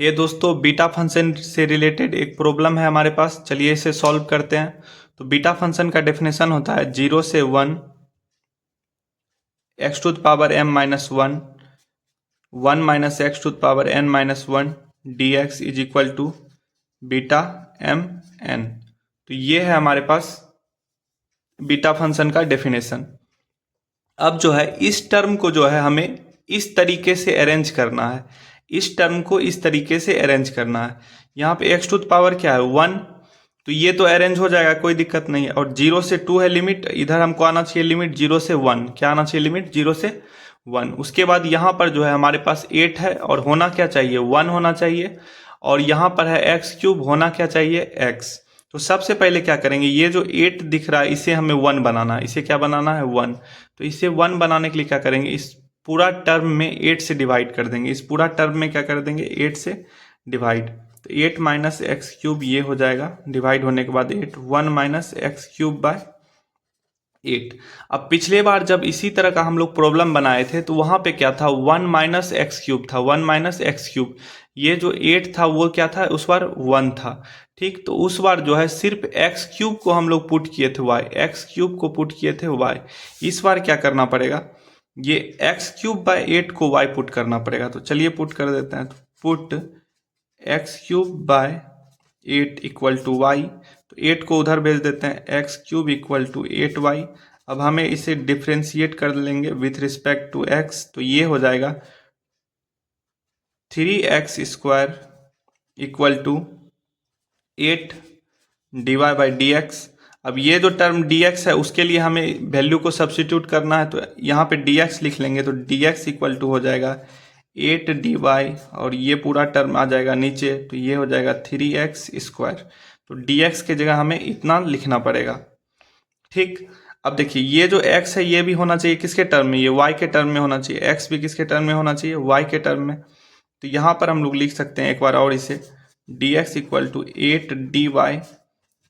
ये दोस्तों beta function से रिलेटेड एक प्रॉब्लम है हमारे पास। चलिए इसे सॉल्व करते हैं। तो बीटा फंक्शन का डेफिनेशन होता है 0 से 1 x to the power m minus 1 1 minus x to the power n minus 1 d x is equal to beta m n। तो ये है हमारे पास बीटा फंक्शन का डेफिनेशन। अब जो है इस टर्म को जो है हमें इस तरीके से अरेंज करना है। इस टर्म को इस तरीके से अरेंज करना है। यहाँ पे एक्स टू द पावर क्या है 1, तो ये तो अरेंज हो जाएगा, कोई दिक्कत नहीं है। और 0 से 2 है लिमिट, इधर हमको आना चाहिए लिमिट 0 से 1। क्या आना चाहिए लिमिट 0 से 1। उसके बाद यहाँ पर जो है हमारे पास 8 है और होना क्या चाहिए 1 होना चाहिए। और यहाँ पर है एक्स क्यूब, होना क्या चाहिए x। तो सबसे पहले क्या करेंगे, ये जो 8 दिख रहा है इसे हमें 1 बनाना है। इसे क्या बनाना है 1। तो इसे 1 बनाने के लिए क्या करेंगे, इस पूरा टर्म में 8 से डिवाइड कर देंगे। इस पूरा टर्म में क्या कर देंगे 8 से डिवाइड। तो 8 माइनस एक्स क्यूब ये हो जाएगा, डिवाइड होने के बाद 8 1 माइनस एक्स क्यूब बाय 8। अब पिछले बार जब इसी तरह का हम लोग प्रॉब्लम बनाए थे तो वहां पे क्या था 1 माइनस एक्स क्यूब था, 1 माइनस एक्स क्यूब। ये जो 8 था वो क्या था उस बार 1 था। ठीक, तो उस बार जो है सिर्फ एक्स क्यूब को हम लोग पुट किए थे y, एक्स क्यूब को पुट किए थे y। इस बार क्या करना पड़ेगा, ये एक्स क्यूब बाय 8 को y पुट करना पड़ेगा। तो चलिए पुट कर देते हैं। तो put x cube by 8 equal to y. तो 8 को उधर भेज देते हैं, x cube equal to 8y। अब हमें इसे डिफ्रेंशिएट कर लेंगे विथ रिस्पेक्ट टू x। तो ये हो जाएगा 3x square equal to 8 d y by d x. अब ये जो टर्म dx है उसके लिए हमें वैल्यू को सब्स्टिट्यूट करना है। तो यहाँ पे dx लिख लेंगे। तो dx इक्वल टू हो जाएगा 8 dy और ये पूरा टर्म आ जाएगा नीचे। तो ये हो जाएगा 3x स्क्वायर। तो dx के जगह हमें इतना लिखना पड़ेगा। ठीक, अब देखिए ये जो x है ये भी होना चाहिए किसके टर्म में, ये y के टर्म में होना चाहिए। x भी किसके टर्म में होना चाहिए, y के टर्म में। तो यहाँ पर हम लोग लिख सकते हैं एक बार और इसे, dx इक्वल टू 8 dy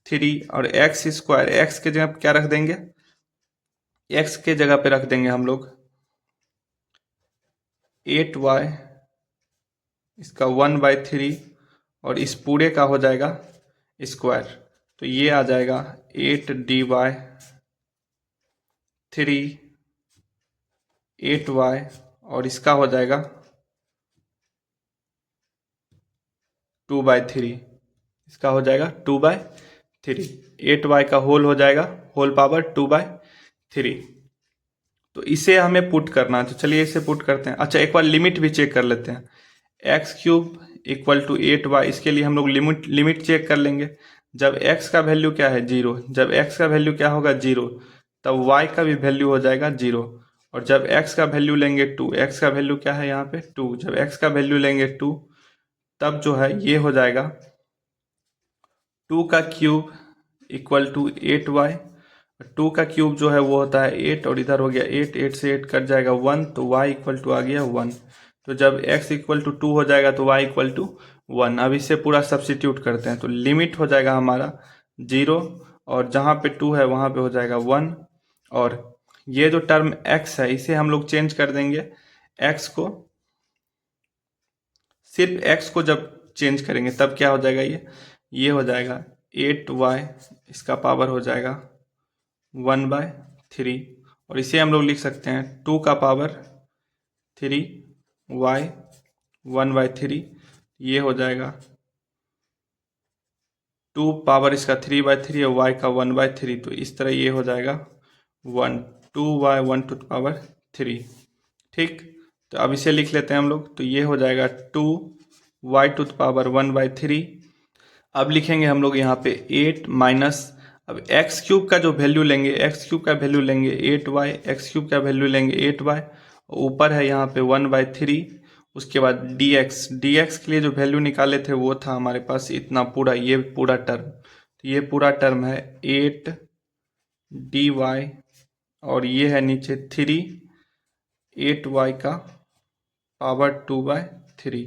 3 और एक्स स्क्वायर, एक्स के जगह पे क्या रख देंगे, एक्स के जगह पे रख देंगे हम लोग 8y, इसका 1/3 और इस पूरे का हो जाएगा स्क्वायर। तो ये आ जाएगा 8 dy 3 8y और इसका हो जाएगा 2/3। इसका हो जाएगा 2/3। 8y का होल हो जाएगा होल पावर 2/3। तो इसे हमें पुट करना है। तो चलिए इसे पुट करते हैं। अच्छा एक बार लिमिट भी चेक कर लेते हैं। X cube equal to 8y, इसके लिए हम लोग लिमिट चेक कर लेंगे। जब x का वैल्यू क्या है 0, जब x का वैल्यू क्या होगा 0, तब y का भी वैल्यू हो जाएगा 0। और जब x का वैल्यू लेंगे 2, x का वैल्यू क्या है यहाँ पे 2, जब x का वैल्यू लेंगे 2, तब जो है ये हो जाएगा 2 का क्यूब इक्वल टू 8y। 2 का क्यूब जो है वो होता है 8 और इधर हो गया 8, 8 से 8 कट जाएगा 1। तो y इक्वल टू आ गया 1। तो जब x इक्वल टू 2 हो जाएगा तो y इक्वल टू 1। अब इसे पूरा सब्स्टिट्यूट करते हैं। तो लिमिट हो जाएगा हमारा 0 और जहाँ पे 2 है वहाँ पे हो जाएगा 1। और ये जो टर्म x है इसे हम लोग चेंज कर देंगे। x को, सिर्फ x को जब चेंज करेंगे तब क्या हो जाएगा, ये हो जाएगा 8y, इसका पावर हो जाएगा 1/3। और इसे हम लोग लिख सकते हैं 2 का पावर 3y 1/3। ये हो जाएगा 2 पावर इसका 3/3 और y का 1/3। तो इस तरह ये हो जाएगा 1 2y 1 टू द पावर 3। ठीक, तो अब इसे लिख लेते हैं हम लोग। तो ये हो जाएगा 2y टू द पावर 1/3। अब लिखेंगे हम लोग यहाँ पे 8 माइनस, अब एक्स क्यूब का जो वैल्यू लेंगे, एक्स क्यूब का वैल्यू लेंगे 8y, एक्स क्यूब का वैल्यू लेंगे 8y, ऊपर है यहाँ पे 1/3। उसके बाद dx के लिए जो वैल्यू निकाले थे वो था हमारे पास इतना पूरा, ये पूरा टर्म। तो ये पूरा टर्म है 8 dy और ये है नीचे 3 8y का पावर 2/3।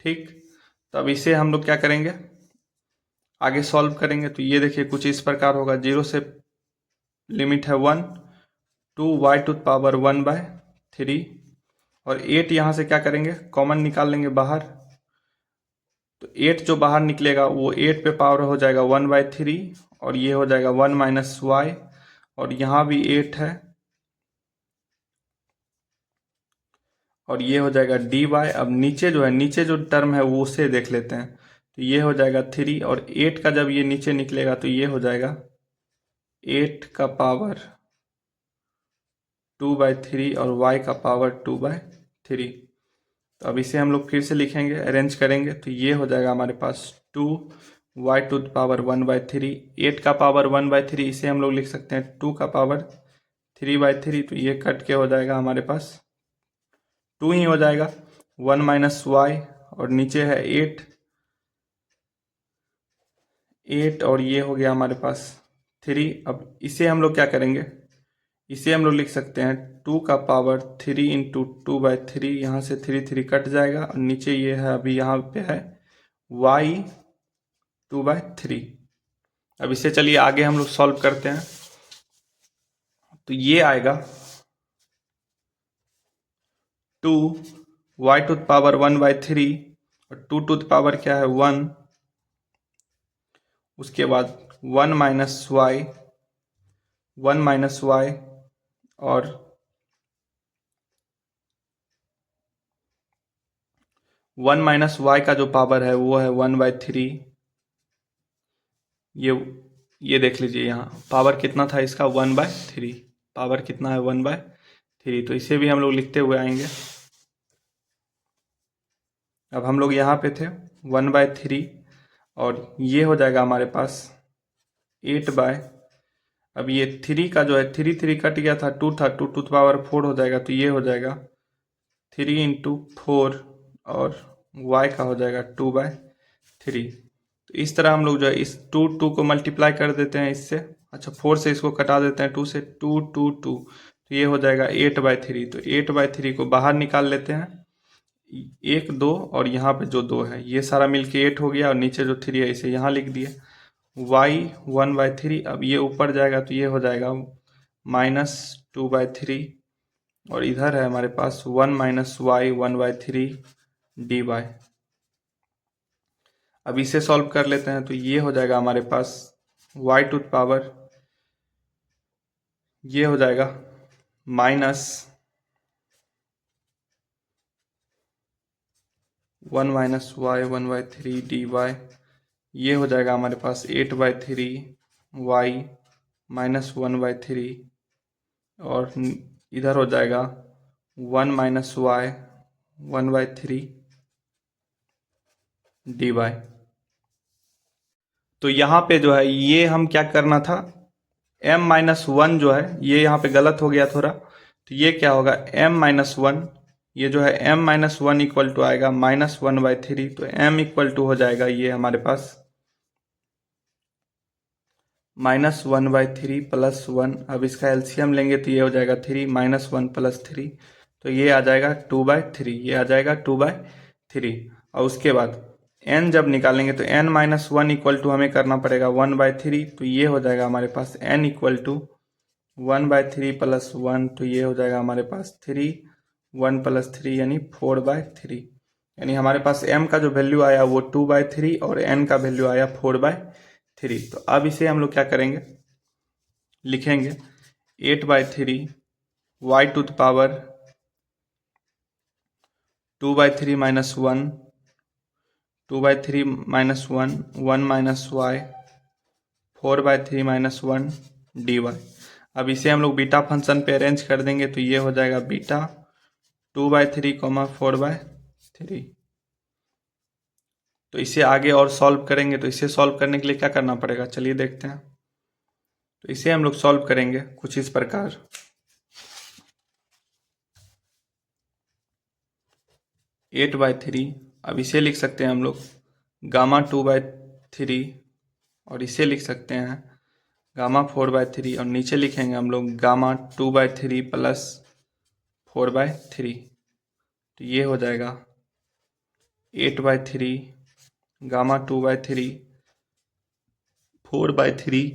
ठीक, तो अब इसे हम लोग क्या करेंगे, आगे सॉल्व करेंगे। तो ये देखिए कुछ इस प्रकार होगा। 0 से लिमिट है 1, 2y टू द पावर 1/3 और 8 यहाँ से क्या करेंगे कॉमन निकाल लेंगे बाहर। तो 8 जो बाहर निकलेगा वो 8 पे पावर हो जाएगा 1/3 और ये हो जाएगा 1 माइनस वाई और यहाँ भी 8 है और ये हो जाएगा dy। अब नीचे जो है, नीचे जो टर्म है वो उसे देख लेते हैं। तो ये हो जाएगा 3 और 8 का जब ये नीचे निकलेगा तो ये हो जाएगा 8 का पावर 2/3 और y का पावर 2/3। तो अब इसे हम लोग फिर से लिखेंगे, अरेंज करेंगे तो ये हो जाएगा हमारे पास 2y टू द पावर 1/3। 8 का पावर 1/3 इसे हम लोग लिख सकते हैं 2 का पावर 3/3। तो ये कट के हो जाएगा हमारे पास 2 ही हो जाएगा, 1 माइनस वाई और नीचे है 8 और ये हो गया हमारे पास 3। अब इसे हम लोग क्या करेंगे, इसे हम लोग लिख सकते हैं 2 का पावर 3 इंटू 2/3। यहाँ से 3 कट जाएगा और नीचे ये है, अभी यहाँ पे है y 2/3। अब इसे चलिए आगे हम लोग सॉल्व करते हैं। तो ये आएगा 2y टू द पावर 1/3 और 2 टू द पावर क्या है 1, उसके बाद 1 माइनस वाई और 1 माइनस वाई का जो पावर है वो है 1/3। ये देख लीजिए, यहाँ पावर कितना था इसका 1/3, पावर कितना है 1/3। तो इसे भी हम लोग लिखते हुए आएंगे। अब हम लोग यहाँ पे थे 1/3 और ये हो जाएगा हमारे पास 8 अब ये 3 का जो है 3 कट गया था, 2 था, 2 टू द पावर 4 हो जाएगा। तो ये हो जाएगा 3 इंटू 4 और y का हो जाएगा 2/3। तो इस तरह हम लोग जो है इस 2 को मल्टीप्लाई कर देते हैं इससे, अच्छा 4 से इसको कटा देते हैं, 2 से 2 2 2। तो ये हो जाएगा 8/3। तो 8/3 को बाहर निकाल लेते हैं, 1 2 और यहाँ पे जो 2 है ये सारा मिलके 8 हो गया और नीचे जो 3 है इसे यहाँ लिख दिए, y 1/3। अब ये ऊपर जाएगा तो ये हो जाएगा -2/3 और इधर है हमारे पास 1 माइनस वाई 1/3 dy। अब इसे सॉल्व कर लेते हैं। तो ये हो जाएगा हमारे पास y टू द पावर, ये हो जाएगा -1 माइनस वाई 1/3 dy। ये हो जाएगा हमारे पास 8/3 y -1/3 और इधर हो जाएगा 1 माइनस वाई 1/3 dy। तो यहाँ पे जो है ये हम क्या करना था, m-1 जो है ये यहाँ पे गलत हो गया थोड़ा। तो ये क्या होगा m-1, ये जो है m-1 इक्वल टू आएगा -1/3। तो m इक्वल टू हो जाएगा ये हमारे पास -1/3 प्लस 1। अब इसका एलसीएम लेंगे तो ये हो जाएगा 3 -1 प्लस 3। तो ये आ जाएगा 2/3, ये आ जाएगा 2/3। और उसके बाद n जब निकालेंगे तो n-1 इक्वल टू हमें करना पड़ेगा 1/3। तो ये हो जाएगा हमारे पास n इक्वल टू 1/3 प्लस 1। तो ये हो जाएगा हमारे पास 3, 1 प्लस 3 यानी 4/3। यानी हमारे पास m का जो वैल्यू आया वो 2/3 और n का वैल्यू आया 4/3। तो अब इसे हम लोग क्या करेंगे, लिखेंगे 8/3 y to the power 2/3 minus 1, 2/3 minus 1, 1 minus y 4/3 minus 1 dy। अब इसे हम लोग बीटा फंक्शन पे अरेंज कर देंगे तो ये हो जाएगा बीटा 2/3 4/3। तो इसे आगे और सॉल्व करेंगे। तो इसे सॉल्व करने के लिए क्या करना पड़ेगा, चलिए देखते हैं। तो इसे हम लोग सॉल्व करेंगे कुछ इस प्रकार। 8/3, अब इसे लिख सकते हैं हम लोग गामा 2/3 और इसे लिख सकते हैं गामा 4/3 और नीचे लिखेंगे हम लोग गामा 2/3 प्लस 4/3। तो ये हो जाएगा 8/3 गामा 2/3 4/3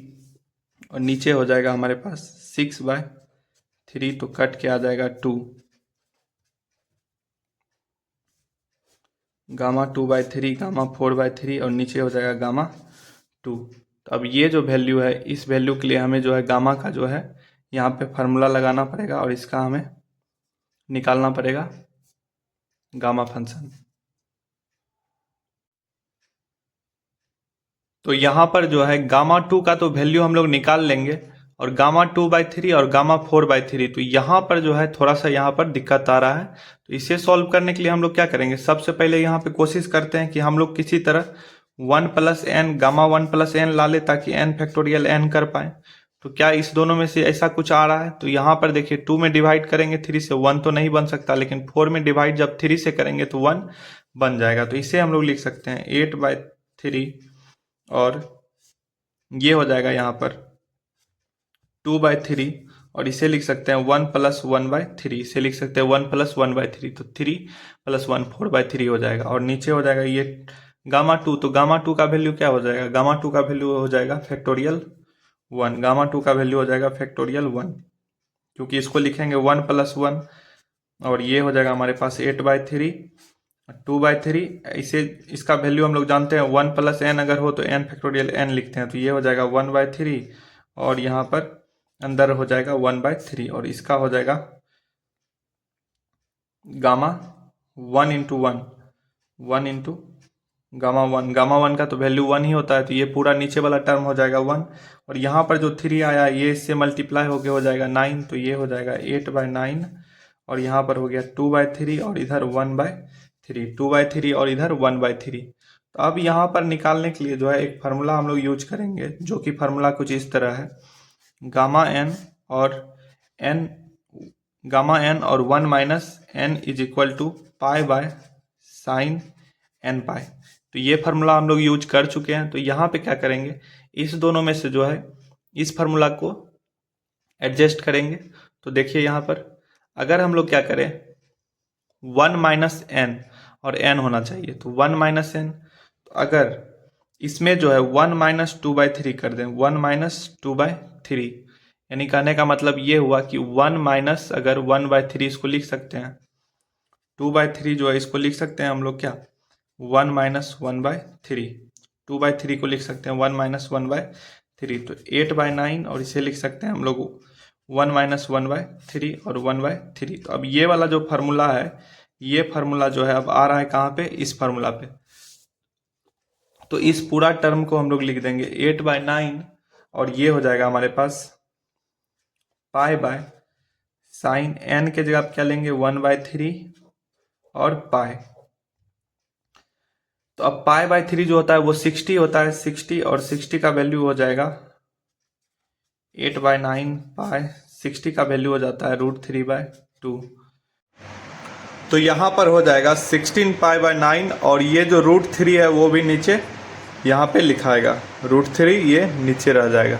और नीचे हो जाएगा हमारे पास 6/3। तो कट के आ जाएगा 2। गामा 2/3, गामा 4/3 और नीचे हो जाएगा गामा 2। तो अब ये जो वैल्यू है, इस वैल्यू के लिए हमें जो है गामा का जो है यहाँ पे फार्मूला लगाना पड़ेगा और इसका हमें निकालना पड़ेगा गामा फंक्शन। तो यहाँ पर जो है गामा 2 का तो वैल्यू हम लोग निकाल लेंगे और गामा 2/3 और गामा 4/3, तो यहाँ पर जो है थोड़ा सा यहाँ पर दिक्कत आ रहा है। तो इसे सॉल्व करने के लिए हम लोग क्या करेंगे, सबसे पहले यहाँ पे कोशिश करते हैं कि हम लोग किसी तरह 1 + n गामा 1 + n ला ले ताकि n फैक्टोरियल n कर पाए। तो क्या इस दोनों में से ऐसा कुछ आ रहा है? तो यहाँ पर देखिए 2 में डिवाइड करेंगे 3 से 1 तो नहीं बन सकता, लेकिन 4 में डिवाइड जब 3 से करेंगे तो 1 बन जाएगा। तो इसे हम लोग लिख सकते हैं 8/3 और ये हो जाएगा यहाँ पर 2/3 और इसे लिख सकते हैं 1 + 1/3, इसे लिख सकते हैं 1 + 1/3, तो 3 + 1 4/3 हो जाएगा। और नीचे हो जाएगा ये गामा 2, तो गामा 2 का वैल्यू क्या हो जाएगा, गामा 2 का वैल्यू हो जाएगा फैक्टोरियल 1, गामा 2 का वैल्यू हो जाएगा फैक्टोरियल 1, क्योंकि इसको लिखेंगे 1 + 1 और ये हो जाएगा हमारे पास 8/3 2/3। इसे इसका वैल्यू हम लोग जानते हैं 1 + n अगर हो तो n फैक्टोरियल n लिखते हैं, तो ये हो जाएगा 1/3 और यहाँ पर अंदर हो जाएगा 1/3 और इसका हो जाएगा गामा 1 × 1 × गामा 1, गामा 1 का तो वैल्यू 1 ही होता है, तो ये पूरा नीचे वाला टर्म हो जाएगा 1 और यहाँ पर जो 3 आया ये इससे मल्टीप्लाई होके हो जाएगा 9, तो ये हो जाएगा 8/9 और यहाँ पर हो गया 2/3 और इधर 1/3, 2/3 और इधर 1/3। तो अब यहाँ पर निकालने के लिए जो है एक फार्मूला हम लोग यूज करेंगे, जो कि फार्मूला कुछ इस तरह है, गामा n और 1 - n = π/sin nπ। तो ये फार्मूला हम लोग यूज कर चुके हैं। तो यहाँ पे क्या करेंगे, इस दोनों में से जो है इस फार्मूला को एडजस्ट करेंगे। तो देखिए यहाँ पर अगर हम लोग क्या करें 1 - n और n होना चाहिए, तो 1 - n, तो अगर इसमें जो है 1 - 2/3 कर दें, 1 - 2/3, यानी कहने का मतलब ये हुआ कि 1 - अगर 1/3 इसको लिख सकते हैं, 2/3 जो है इसको लिख सकते हैं हम लोग क्या 1 - 1/3, 2/3 को लिख सकते हैं 1 - 1/3, तो 8/9 और इसे लिख सकते हैं हम लोग 1 - 1/3 और 1/3। तो अब ये वाला जो फार्मूला है, ये फार्मूला जो है अब आ रहा है कहाँ पे, इस फार्मूला पे। तो इस पूरा टर्म को हम लोग लिख देंगे 8/9 और ये हो जाएगा हमारे पास π/sin n के जगह आप क्या लेंगे 1/3 और पाई। तो अब π/3 जो होता है वो 60 होता है, 60 और 60 का वैल्यू हो जाएगा 8/9 पाई, 60 का वैल्यू हो जाता है √3/2। तो यहाँ पर हो जाएगा 16 π/9 और ये जो √3 है वो भी नीचे यहाँ पे लिखाएगा, √3 ये नीचे रह जाएगा।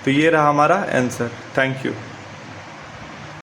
तो ये रहा हमारा आंसर। Thank you.